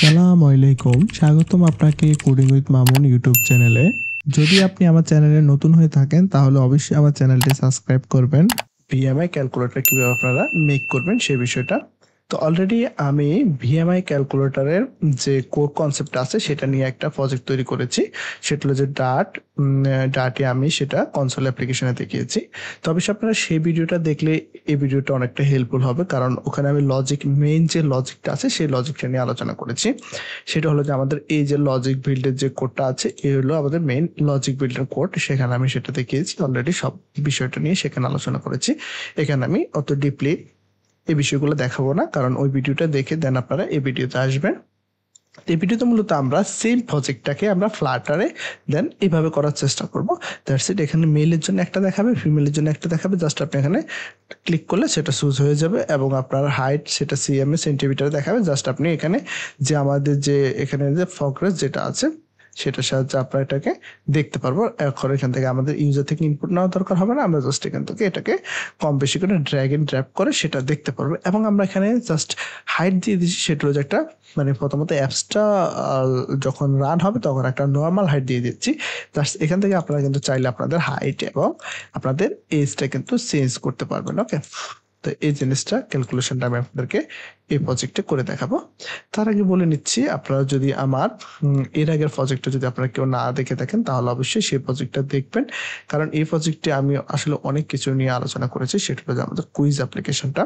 আসসালামু আলাইকুম, স্বাগতম আপনাকে কোডিং উইথ মামুন ইউটিউব চ্যানেলে। যদি আপনি আমার চ্যানেলে নতুন হয়ে থাকেন তাহলে অবশ্যই আমার চ্যানেলটি সাবস্ক্রাইব করবেন। ভিএমআই ক্যালকুলেটর কিভাবে আপনারা মেক করবেন সেই বিষয়টা। তো অলরেডি আমি ভিএমআই ক্যালকুলেটরের যে কোর কনসেপ্ট আছে সেটা নিয়ে একটা প্রজেক্ট তৈরি করেছি। সেটা হলো যে ডাটে আমি সেটা কনসোল অ্যাপ্লিকেশনে দেখিয়েছি। তো অবশ্যই আপনারা সেই ভিডিওটা দেখলে এই ভিডিওটা অনেকটা হেল্পফুল হবে, কারণ ওখানে আমি মেইন যে লজিকটা আছে সেই লজিকটা নিয়ে আলোচনা করেছি। সেটা হলো যে আমাদের এই যে লজিক বিল্ডের যে কোডটা আছে এই হলো আমাদের মেইন লজিক বিল্ডের কোড। সেখানে আমি সেটা দেখিয়েছি, অলরেডি সব বিষয়টা নিয়ে সেখানে আলোচনা করেছি। এখানে আমি অত ডিপলি এই বিষয়গুলো দেখাবো না, কারণ ওই ভিডিওটা দেখে দেন আপনারা এই ভিডিওতে আসবেন। এই ভিডিওতে মূলত আমরা সেম প্রজেক্টটাকে আমরা ফ্লাটারে দেন এইভাবে করার চেষ্টা করব। That's it. এখানে মেলের জন্য একটা দেখাবে, ফিমেলের জন্য একটা দেখাবে। জাস্ট আপনি এখানে ক্লিক করলে সেটা চুজ হয়ে যাবে এবং আপনার হাইট সেটা সিএমএ সেন্টিমিটারে দেখাবে। জাস্ট আপনি এখানে যে আমাদের যে এখানে যে ফগ্রেস যেটা আছে সেটার সাহায্যে আপনারা এটাকে দেখতে পারবো। এখন এখান থেকে আমাদের ইউজার থেকে ইনপুট নেওয়া দরকার হবে না, আমরা জাস্ট এখান থেকে এটাকে কম বেশি করে ড্র্যাগ এন্ড ড্রপ করে সেটা দেখতে পারবো। এবং আমরা এখানে জাস্ট হাইট দিয়ে দিচ্ছি, সেটা হলো যে একটা মানে প্রথমত অ্যাপসটা যখন রান হবে তখন একটা নর্মাল হাইট দিয়ে দিচ্ছি। জাস্ট এখান থেকে আপনারা কিন্তু চাইলে আপনাদের হাইট এবং আপনাদের এজটা কিন্তু চেঞ্জ করতে পারবেন। ওকে, তো এই জিনিসটা ক্যালকুলেশনটা আমি আপনাদেরকে এই প্রজেক্টে করে দেখাবো। তার আগে বলে নিচ্ছি, আপনারা যদি আমার এর আগের প্রজেক্টটা যদি আপনারা কেউ না দেখে থাকেন তাহলে অবশ্যই সেই প্রজেক্টটা দেখবেন, কারণ এই প্রজেক্টে আমি আসলে অনেক কিছু নিয়ে আলোচনা করেছি। সেটা হলো যে আমাদের কুইজ অ্যাপ্লিকেশনটা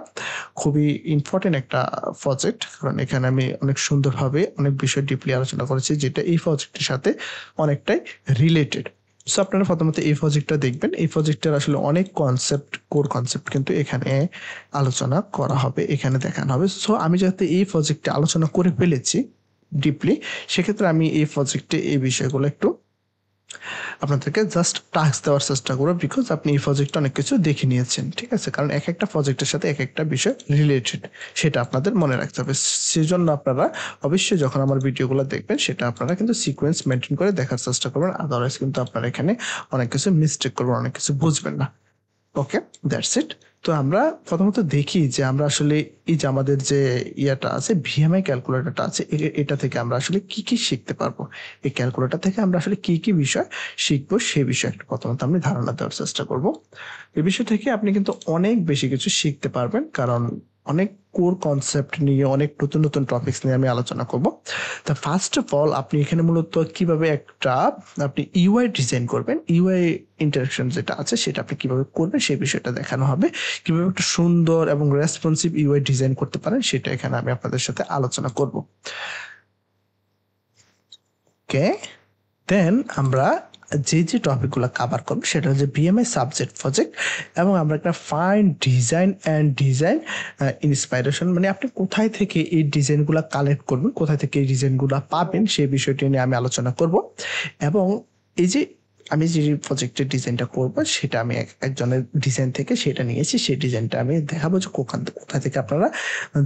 খুবই ইম্পর্টেন্ট একটা প্রজেক্ট, কারণ এখানে আমি অনেক সুন্দরভাবে অনেক বিষয় ডিপলি আলোচনা করেছি যেটা এই প্রজেক্টের সাথে অনেকটাই রিলেটেড। সো আপনারা প্রথমত এই প্রজেক্টটা দেখবেন। এই প্রজেক্টের আসলে অনেক কোর কনসেপ্ট কিন্তু এখানে আলোচনা করা হবে, এখানে দেখানো হবে। সো আমি যাতে এই প্রজেক্টে আলোচনা করে ফেলেছি ডিপলি, সেক্ষেত্রে আমি এই প্রজেক্টে এই বিষয়গুলো একটু আপনাদেরকে জাস্ট টাস্ক দেওয়ার চেষ্টা করবো, বিকজ আপনি এই প্রজেক্টটা অনেক কিছু দেখে নিয়েছেন, ঠিক আছে? কারণ এক একটা প্রজেক্টের সাথে এক একটা বিষয় রিলেটেড, সেটা আপনাদের মনে রাখতে হবে। সেজন্য আপনারা অবশ্যই যখন আমার ভিডিওগুলো দেখবেন সেটা আপনারা কিন্তু সিকোয়েন্স মেনটেন করে দেখার চেষ্টা করবেন, আদারওয়াইজ কিন্তু আপনারা এখানে অনেক কিছু মিস্টেক করবেন, অনেক কিছু বুঝবেন না। ওকে, দ্যাটস ইট। তো আমরা প্রথমত দেখি যে আমরা আসলে এই যে আমাদের যে ইয়াটা আছে ভিএমআই ক্যালকুলেটরটা আছে এটা থেকে আমরা আসলে কি কি শিখতে পারবো, এই ক্যালকুলেটর থেকে আমরা আসলে কি কি বিষয় শিখবো সেই বিষয়টা প্রথমত আমি ধারণা দেওয়ার চেষ্টা করব। এই বিষয় থেকে আপনি কিন্তু অনেক বেশি কিছু শিখতে পারবেন, কারণ অনেক কোর কনসেপ্ট নিয়ে অনেক নতুন নতুন টপিকস নিয়ে আমি আলোচনা করব। তা ফার্স্ট অফ অল আপনি এখানে মূলত কিভাবে আপনি ইউআই ডিজাইন করবেন, ইউআই ইন্টারাকশন যেটা আছে সেটা আপনি কিভাবে করবেন সেই বিষয়টা দেখানো হবে। কিভাবে একটা সুন্দর এবং রেসপন্সিভ ইউআই ডিজাইন করতে পারেন সেটা এখানে আমি আপনাদের সাথে আলোচনা করব। ওকে, দেন আমরা যে টপিকগুলো কভার করবো সেটা হচ্ছে বিএমআই সাবজেক্ট প্রজেক্ট, এবং আমরা একটা ফাইন ডিজাইন ইন্সপাইরেশন, মানে আপনি কোথায় থেকে এই ডিজাইনগুলো কালেক্ট করবেন, কোথায় থেকে এই ডিজাইনগুলো পাবেন সেই বিষয়টি নিয়ে আমি আলোচনা করব। এবং এই যে আমি যে প্রজেক্টের ডিজাইনটা করব সেটা আমি একজনের ডিজাইন থেকে সেটা নিয়েছি, সেই ডিজাইনটা আমি দেখাবো যে কোথায় থেকে আপনারা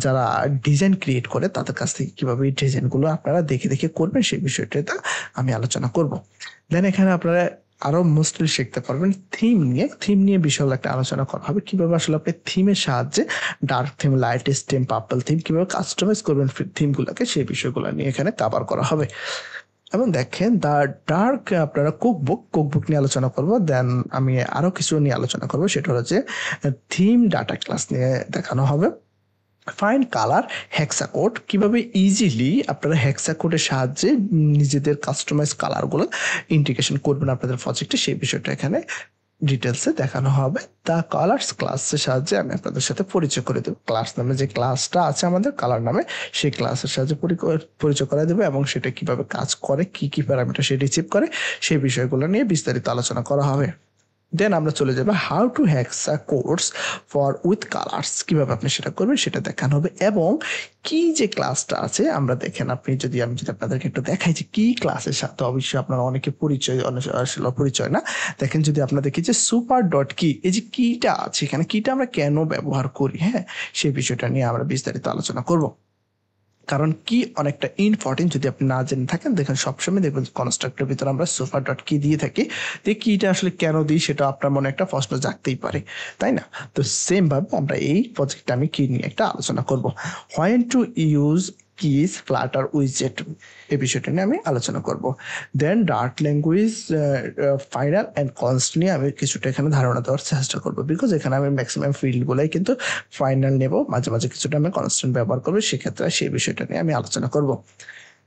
যারা ডিজাইন ক্রিয়েট করে তাদের কাছ থেকে কিভাবে এই ডিজাইনগুলো আপনারা দেখে দেখে করবেন সেই বিষয়টা আমি আলোচনা করব। দেন এখানে আপনারা আরো মোস্টলি শিখতে পারবেন থিম নিয়ে বিশাল একটা আলোচনা করা হবে, কিভাবে আসলে আপনি থিমের সাহায্যে dark theme, lightest theme, purple theme কিভাবে কাস্টমাইজ করবেন থিমগুলোকে সেই বিষয়গুলো নিয়ে এখানে কভার করা হবে। এবং দেখেন ডার্ক আপনারা কুকবুক নিয়ে আলোচনা করব। দেন আমি আরো কিছু নিয়ে আলোচনা করব, সেটা হচ্ছে থিম ডাটা ক্লাস নিয়ে দেখানো হবে। ফাইন কালার হেক্সাকোড, কিভাবে ইজিলি আপনারা হেক্সাকোডের সাহায্যে নিজেদের কাস্টমাইজ কালারগুলো ইন্টিগ্রেশন করবেন আপনাদের প্রজেক্টে সেই বিষয়টা এখানে ডিটেলসে দেখানো হবে। তা কালার্স ক্লাসের সাহায্যে আমি আপনাদের সাথে পরিচয় করে দেবো। ক্লাস নামে যে ক্লাসটা আছে আমাদের কালার নামে সেই ক্লাসের সাহায্যে পরিচয় করে দেবো, এবং সেটা কিভাবে কাজ করে, কি কি প্যারামিটার সে রিসিভ করে সেই বিষয়গুলো নিয়ে বিস্তারিত আলোচনা করা হবে। দেন আমরা চলে যাবো how to hexa codes for with colours, কিভাবে আপনি সেটা করবেন সেটা দেখানো হবে। এবং কি যে ক্লাসটা আছে আমরা দেখেন, আমি যদি আপনাদেরকে একটু দেখাই যে কি ক্লাসের সাথে অবশ্যই আপনারা অনেকে পরিচয় না। দেখেন যদি আপনাদেরকে যে সুপার ডট কি, এই যে কিটা আছে এখানে, কিটা আমরা কেন ব্যবহার করি, হ্যাঁ সেই বিষয়টা নিয়ে আমরা বিস্তারিত আলোচনা করব। কারণ কি অনেকটা ইম্পর্টেন্ট, যদি আপনি না জেনে থাকেন দেখেন সবসময় দেখবেন কনস্ট্রাক্টরের ভিতরে আমরা সুপার ডট কি দিয়ে থাকি, তো কিটা আসলে কেন দিই সেটা আপনার মনে একটা প্রশ্ন জাগতেই পারে, তাই না? তো সেম ভাবে আমরা এই প্রজেক্টে আমি কি নিয়ে একটা আলোচনা করব। When to use keys, Flutter উইজেট, এই বিষয়টা নিয়ে আমি আলোচনা করব। Then Dart language, final and const নিয়ে আমি কিছুটা এখানে ধারণা দেওয়ার চেষ্টা করবো, বিকজ এখানে আমি ম্যাক্সিমাম ফিল্ডগুলোই কিন্তু ফাইনাল নেব, মাঝে মাঝে কিছুটা আমি কনস্ট্যান্ট ব্যবহার করবো, সেক্ষেত্রে সেই বিষয়টা নিয়ে আমি আলোচনা করব।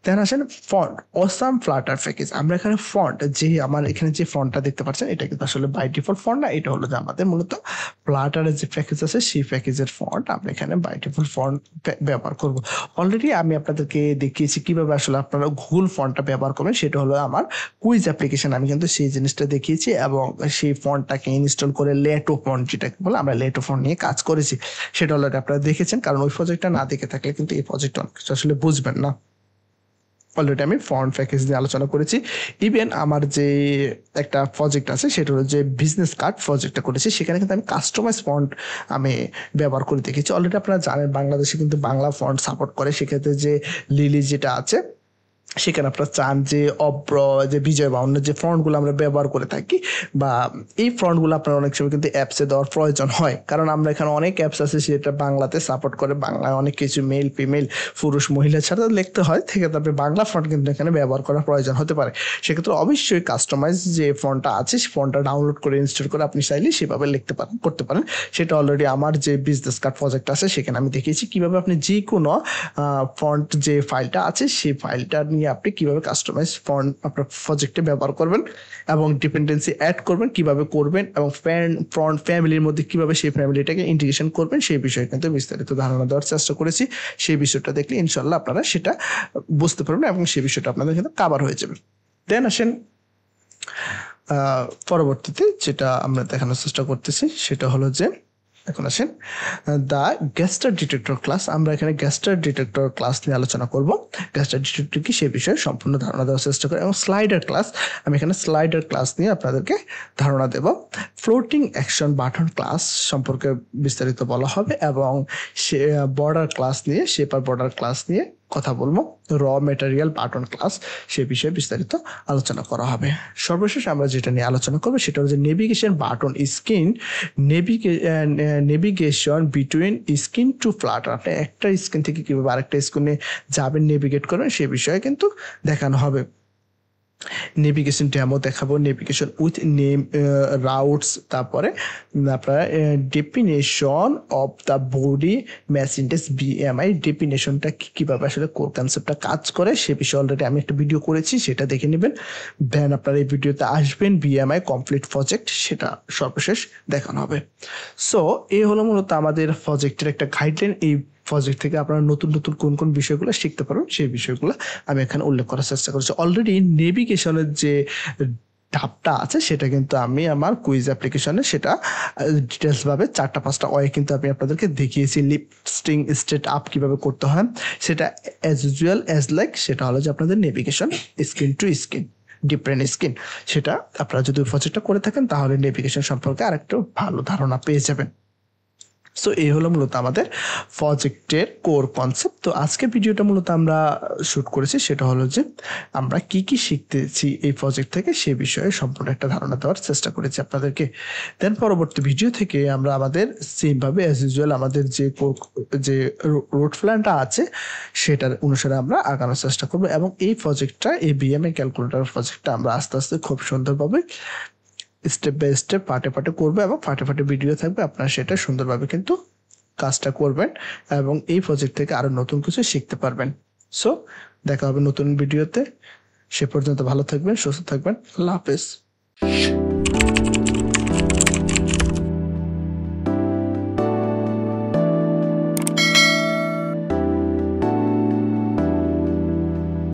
দেন আসেন ফন্ট, অসাম ফ্লাটার প্যাকেজ। আমরা এখানে ফন্ট, যে আমার এখানে যে ফন্টটা দেখতে পাচ্ছেন, এটা কিন্তু আসলে বাই ডিফল্ট ফন্ট না, এটা হলো যে আমাদের মূলত ফ্লাটারের যে প্যাকেজ আছে সেই প্যাকেজের ফন্ট। আমরা এখানে বাই ডিফল্ট ফন্ট ব্যবহার করব। অলরেডি আমি আপনাদেরকে দেখিয়েছি কিভাবে আসলে আপনারা গুগল ফন্টটা ব্যবহার করবেন, সেটা হলো আমার কুইজ অ্যাপ্লিকেশন, আমি কিন্তু সেই জিনিসটা দেখিয়েছি এবং সেই ফন্টটাকে ইনস্টল করে লেটো ফন্ট, যেটাকে বলে আমরা লেটো ফন্ট নিয়ে কাজ করেছি, সেটা অলরেডি আপনারা দেখেছেন। কারণ ওই প্রজেক্টটা না দেখে থাকলে কিন্তু এই প্রজেক্ট অনেক কিছু আসলে বুঝবেন না। অলরেডি আমি ফন্ট প্যাকেজ নিয়ে আলোচনা করেছি। ইভেন আমার যে একটা প্রজেক্ট আছে সেটা হলো যে বিজনেস কার্ড প্রজেক্টটা করেছি, সেখানে কিন্তু আমি কাস্টমাইজ ফন্ট আমি ব্যবহার করে দেখেছি। অলরেডি আপনারা জানেন বাংলাদেশে কিন্তু বাংলা ফন্ট সাপোর্ট করে, সেক্ষেত্রে যে লিলি যেটা আছে সেখানে আপনারা চান যে অব্র, যে বিজয় বা অন্য যে ফন্টগুলো আমরা ব্যবহার করে থাকি, বা এই ফন্টগুলো আপনার অনেক সময় কিন্তু অ্যাপসে দেওয়ার প্রয়োজন হয়, কারণ আমরা এখানে অনেক অ্যাপস আছে সেটা বাংলাতে সাপোর্ট করে, বাংলায় অনেক কিছু মেল ফিমেল পুরুষ মহিলা ছাড়া লিখতে হয়, সেক্ষেত্রে আপনি বাংলা ফন্ট কিন্তু এখানে ব্যবহার করার প্রয়োজন হতে পারে। সেক্ষেত্রে অবশ্যই কাস্টমাইজ যে ফন্টটা আছে সেই ফন্টটা ডাউনলোড করে ইনস্টল করে আপনি চাইলে সেভাবে লিখতে পারেন, করতে পারেন। সেটা অলরেডি আমার যে বিজনেস কার্ড প্রজেক্ট আছে সেখানে আমি দেখিয়েছি কিভাবে আপনি যে কোনো ফন্ট যে ফাইলটা আছে সেই ফাইলটা নিয়ে আপনি কিভাবে কাস্টমাইজ ফন্ট আপনার প্রজেক্টে ব্যবহার করবেন এবং ডিপেন্ডেন্সি অ্যাড করবেন কিভাবে করবেন, এবং ফন্ট ফ্যামিলির মধ্যে কিভাবে সেই ফ্যামিলিটাকে ইন্টিগ্রেশন করবেন, সেই বিষয়ে কিন্তু বিস্তারিত ধারণা দেওয়ার চেষ্টা করেছি। সেই বিষয়টা দেখলে ইনশাল্লাহ আপনারা সেটা বুঝতে পারবেন এবং সেই বিষয়টা আপনাদের কিন্তু কাভার হয়ে যাবে। দেন আসেন পরবর্তীতে যেটা আমরা দেখানোর চেষ্টা করতেছি সেটা হলো যে, এখন আসেন দ্য গ্যাস্টার ডিটেক্টর ক্লাস। আমরা এখানে গ্যাস্টার ডিটেক্টর ক্লাস নিয়ে আলোচনা করব। গ্যাস্টার ডিটেক্টর কি সে বিষয়ে সম্পূর্ণ ধারণা দেওয়ার চেষ্টা করি, এবং স্লাইডার ক্লাস, আমি এখানে স্লাইডার ক্লাস নিয়ে আপনাদেরকে ধারণা দেব। ফ্লোটিং অ্যাকশন বাটন ক্লাস সম্পর্কে বিস্তারিত বলা হবে, এবং সে বর্ডার ক্লাস নিয়ে, শেপার বর্ডার ক্লাস নিয়ে কথা বলবো। র ম্যাটেরিয়াল বাটন ক্লাস, সে বিষয়ে বিস্তারিত আলোচনা করা হবে। সর্বশেষ আমরা যেটা নিয়ে আলোচনা করবো সেটা হচ্ছে navigation button screen, navigation between screen to Flutter. আপনি একটা স্ক্রিন থেকে কিভাবে আরেকটা স্ক্রিনে যাবেন, নেভিগেট করবেন, সে বিষয়ে কিন্তু দেখানো হবে। নেভিগেশন ডেমো দেখাবো, নেভিগেশন উইথ নেম রাউটস, তারপরে আপনারা definition of the body mass index BMI, ডেফিনেশনটা কিভাবে আসলে কোর কনসেপ্টটা কাজ করে সে বিষয়ে অলরেডি আমি একটা ভিডিও করেছি, সেটা দেখে নেবেন। দেন আপনারা এই ভিডিওতে আসবেন, বিএমআই কমপ্লিট প্রজেক্ট সেটা সর্বশেষ দেখানো হবে। সো এই হলো মূলত আমাদের প্রজেক্টের একটা গাইডলাইন। এই প্রজেক্ট থেকে আপনারা নতুন নতুন কোন কোন বিষয়গুলো শিখতে পারবেন সেই বিষয়গুলো আমি এখানে উল্লেখ করার চেষ্টা করেছি। অলরেডি নেভিগেশনের যে ধাপটা আছে সেটা কিন্তু আমি আমার কুইজ অ্যাপ্লিকেশনে সেটা ডিটেলস ভাবে 4-5টা ওয়ে কিন্তু আমি আপনাদেরকে দেখিয়েছি। লিফটিং স্টেট আপ কিভাবে করতে হয় সেটা অ্যাজ ইউজুয়াল অ্যাজ লাইক, সেটা হলো যে আপনাদের navigation screen to screen, different screen, সেটা আপনারা যদি প্রজেক্টটা করে থাকেন তাহলে নেভিগেশন সম্পর্কে আরেকটু ভালো ধারণা পেয়ে যাবেন। সো এই হলো মূলত আমাদের প্রজেক্টের কোর কনসেপ্ট। তো আজকে ভিডিওটা মূলত আমরা শুট করেছি সেটা হলো যে আমরা কি কি শিখতেছি এই প্রজেক্ট থেকে সে বিষয়ে সম্পূর্ণ একটা ধারণা দেওয়ার চেষ্টা করেছি আপনাদেরকে। দেন পরবর্তী ভিডিও থেকে আমরা আমাদের সেমভাবে অ্যাজ ইউজুয়াল আমাদের যে রুট প্ল্যানটা আছে সেটার অনুসারে আমরা আগানোর চেষ্টা করবো, এবং এই প্রজেক্টটা, এই বিএমআই ক্যালকুলেটর প্রজেক্টটা আমরা আস্তে আস্তে খুব সুন্দরভাবে স্টেপ বাই স্টেপ পার্টে পার্টে করবে, এবং পার্টে পার্টে ভিডিও থাকবে, আপনারা সেটা সুন্দরভাবে কিন্তু কাজটা করবেন এবং এই প্রজেক্ট থেকে আরো নতুন কিছু শিখতে পারবেন। সো দেখা হবে নতুন ভিডিওতে, সে পর্যন্ত ভালো থাকবেন, সুস্থ থাকবেন, আল্লাহ হাফেজ।